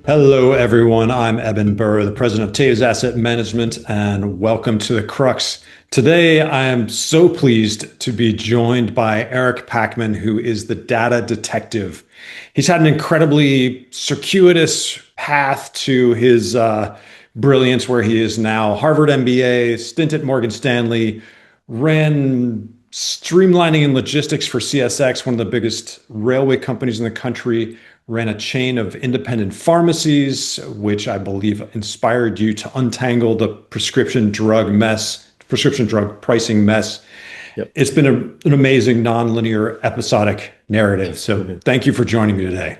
Hello, everyone. I'm Eben Burr, the president of Taves Asset Management, and welcome to the Crux. Today, I am so pleased to be joined by Eric Pachman, who is the data detective. He's had an incredibly circuitous path to his brilliance, where he is now Harvard MBA, stint at Morgan Stanley, ran streamlining and logistics for CSX, one of the biggest railway companies in the country, ran a chain of independent pharmacies, which I believe inspired you to untangle the prescription drug pricing mess. Yep. It's been an amazing nonlinear episodic narrative. So Mhm. thank you for joining me today.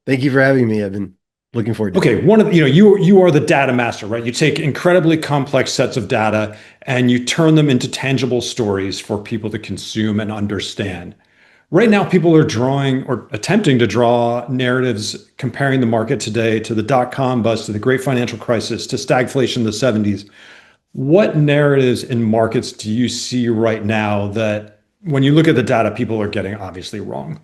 Thank you for having me. I've been looking forward to it. Okay, one of you are the data master, right? You take incredibly complex sets of data and you turn them into tangible stories for people to consume and understand. Right now, people are drawing or attempting to draw narratives comparing the market today to the dot-com bust, to the great financial crisis, to stagflation in the 70s. What narratives in markets do you see right now that when you look at the data, people are getting obviously wrong?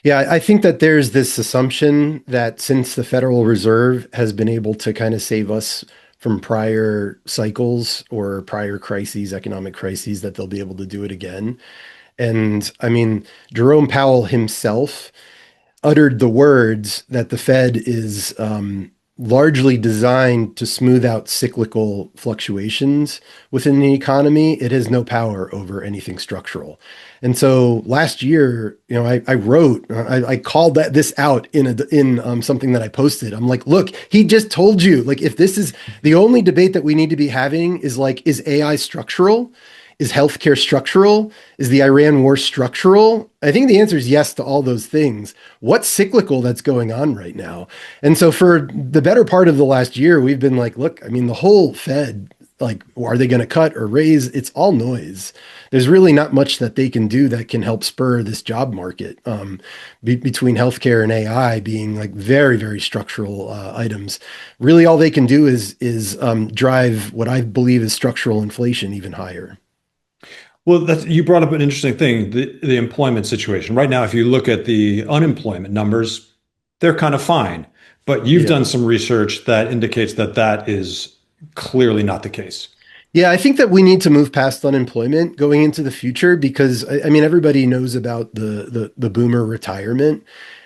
Yeah, I think that there's this assumption that since the Federal Reserve has been able to kind of save us from prior cycles or prior crises, economic crises, that they'll be able to do it again. And I mean, Jerome Powell himself uttered the words that the Fed is largely designed to smooth out cyclical fluctuations within the economy. It has no power over anything structural. And so last year, I called this out in something that I posted. I'm like, look, he just told you, like, if this is the only debate that we need to be having is like, is AI structural? Is healthcare structural? Is the Iran war structural? I think the answer is yes to all those things. What's cyclical that's going on right now? And so for the better part of the last year, we've been like, look, I mean, the whole Fed, like, are they going to cut or raise? It's all noise. There's really not much that they can do that can help spur this job market between healthcare and AI being like very, very structural items. Really, all they can do is drive what I believe is structural inflation even higher. Well, you brought up an interesting thing, the employment situation. Right now, if you look at the unemployment numbers, they're kind of fine. But you've Yeah. done some research that indicates that that is clearly not the case. Yeah, I think that we need to move past unemployment going into the future because I mean everybody knows about the boomer retirement.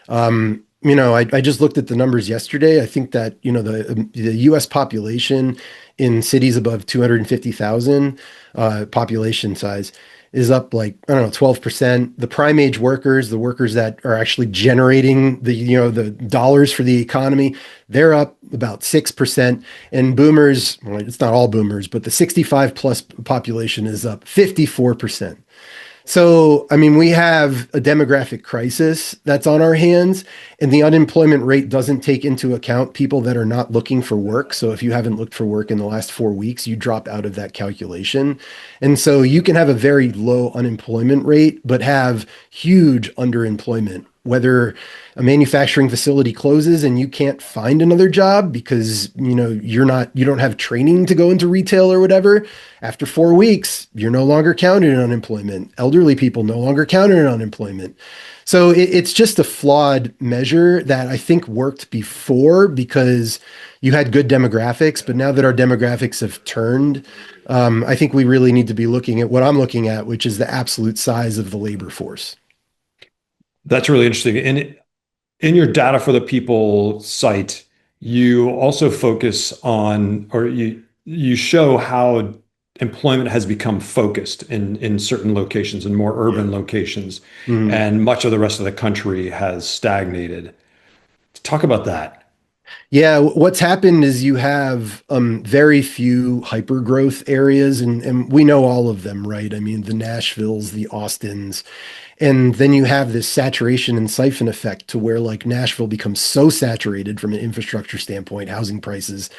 I just looked at the numbers yesterday. I think that the U.S. population in cities above 250,000 population size is up like I don't know 12%. The prime age workers, the workers that are actually generating the dollars for the economy, they're up about 6%. And boomers, well, it's not all boomers, but the 65 plus population is up 54%. So, I mean, we have a demographic crisis that's on our hands, and the unemployment rate doesn't take into account people that are not looking for work. So, if you haven't looked for work in the last 4 weeks, you drop out of that calculation. And so, you can have a very low unemployment rate, but have huge underemployment. Whether a manufacturing facility closes and you can't find another job because you don't have training to go into retail or whatever, after 4 weeks, you're no longer counted in unemployment. Elderly people no longer counted in unemployment. So it's just a flawed measure that I think worked before because you had good demographics, but now that our demographics have turned, I think we really need to be looking at what I'm looking at, which is the absolute size of the labor force. That's really interesting. And in your data for the people site, you also focus on, or you show how employment has become focused in certain locations and more Yeah. urban locations, Mhm. and much of the rest of the country has stagnated. Talk about that. Yeah, what's happened is you have very few hyper growth areas, and we know all of them, right? I mean, the Nashvilles, the Austins, and then you have this saturation and siphon effect to where like Nashville becomes so saturated from an infrastructure standpoint, housing prices,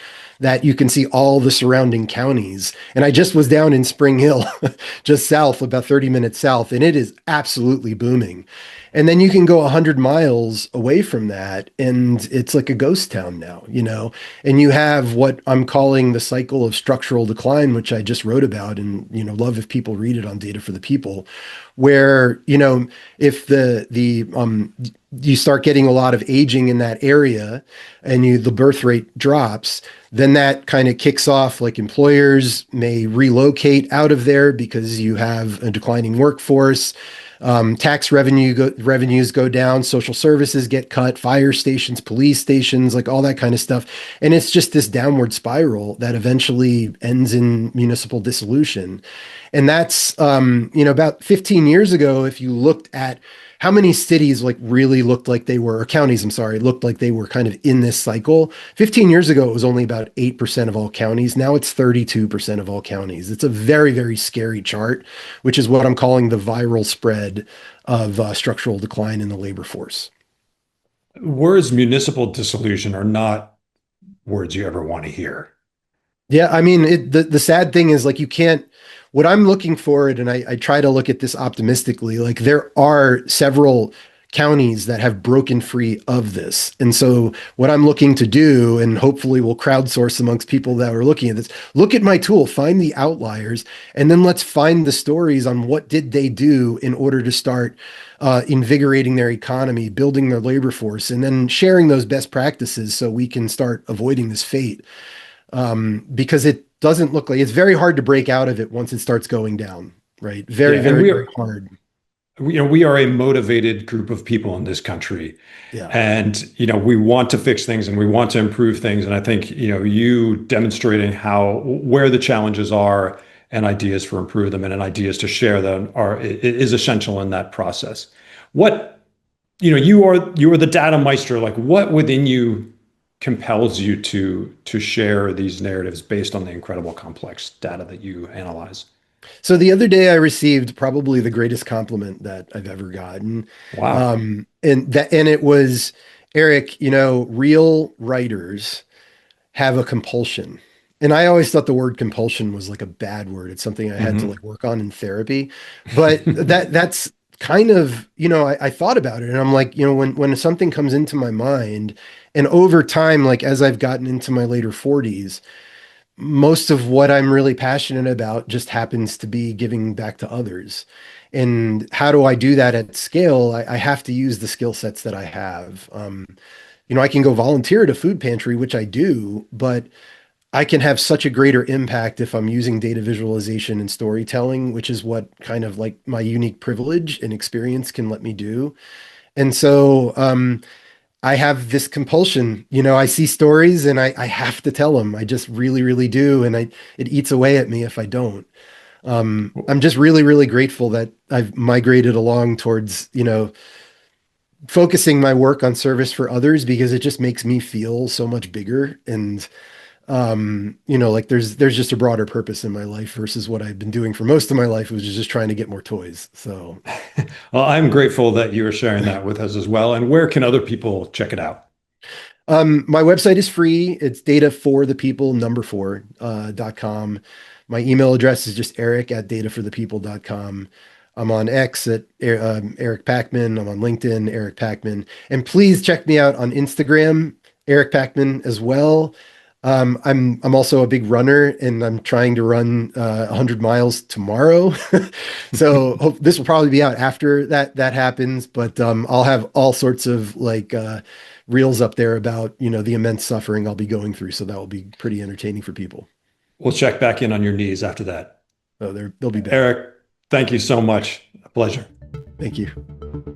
that you can see all the surrounding counties. And I just was down in Spring Hill, just south, about 30 minutes south, and it is absolutely booming. And then you can go 100 miles away from that, and it's like a ghost town now. And you have what I'm calling the cycle of structural decline, which I just wrote about, and love if people read it on Data for the People, where if you start getting a lot of aging in that area and the birth rate drops, then that kind of kicks off, like employers may relocate out of there because you have a declining workforce. Tax revenues go down, social services get cut, fire stations, police stations, like all that kind of stuff. And it's just this downward spiral that eventually ends in municipal dissolution. And that's, about 15 years ago, if you looked at how many cities like really looked like they were, or counties, I'm sorry, looked like they were kind of in this cycle. 15 years ago, it was only about 8% of all counties. Now it's 32% of all counties. It's a very, very scary chart, which is what I'm calling the viral spread of structural decline in the labor force. Words municipal dissolution are not words you ever want to hear. Yeah, I mean, the sad thing is like you can't. What I'm looking for it, and I try to look at this optimistically. Like there are several counties that have broken free of this, and so what I'm looking to do, and hopefully we'll crowdsource amongst people that are looking at this. Look at my tool, find the outliers, and then let's find the stories on what did they do in order to start invigorating their economy, building their labor force, and then sharing those best practices so we can start avoiding this fate, because it doesn't look like it's very hard to break out of it once it starts going down, right? Very, Yeah, and very, very hard. we are a motivated group of people in this country, Yeah. and we want to fix things and we want to improve things. And I think you demonstrating how where the challenges are and ideas for improve them and ideas to share them is essential in that process. What you are the data meister. Like what within you compels you to share these narratives based on the incredible complex data that you analyze? So the other day I received probably the greatest compliment that I've ever gotten. Wow. And it was, Eric, real writers have a compulsion. And I always thought the word compulsion was like a bad word. It's something I had to Hmm. like work on in therapy. But that's kind of, I thought about it and I'm like, when something comes into my mind and over time, like as I've gotten into my later 40s, most of what I'm really passionate about just happens to be giving back to others. And how do I do that at scale? I have to use the skill sets that I have. I can go volunteer at a food pantry, which I do, but I can have such a greater impact if I'm using data visualization and storytelling, which is what kind of like my unique privilege and experience can let me do. And so I have this compulsion. I see stories and I have to tell them. I just really, really do. And it eats away at me if I don't. I'm just really, really grateful that I've migrated along towards, focusing my work on service for others because it just makes me feel so much bigger. And like there's just a broader purpose in my life versus what I've been doing for most of my life, which is just trying to get more toys. So Well, I'm grateful that you are sharing that with us as well. And where can other people check it out? my website is free. It's data for the people, number four, .com. My email address is just eric@dataforthepeople.com. I'm on X at Eric Pachman. I'm on LinkedIn, Eric Pachman. And please check me out on Instagram, Eric Pachman as well. I'm also a big runner and I'm trying to run 100 miles tomorrow. So this will probably be out after that happens, but I'll have all sorts of like reels up there about, the immense suffering I'll be going through. So that will be pretty entertaining for people. We'll check back in on your knees after that. They'll be better. Eric, thank you so much. A pleasure. Thank you.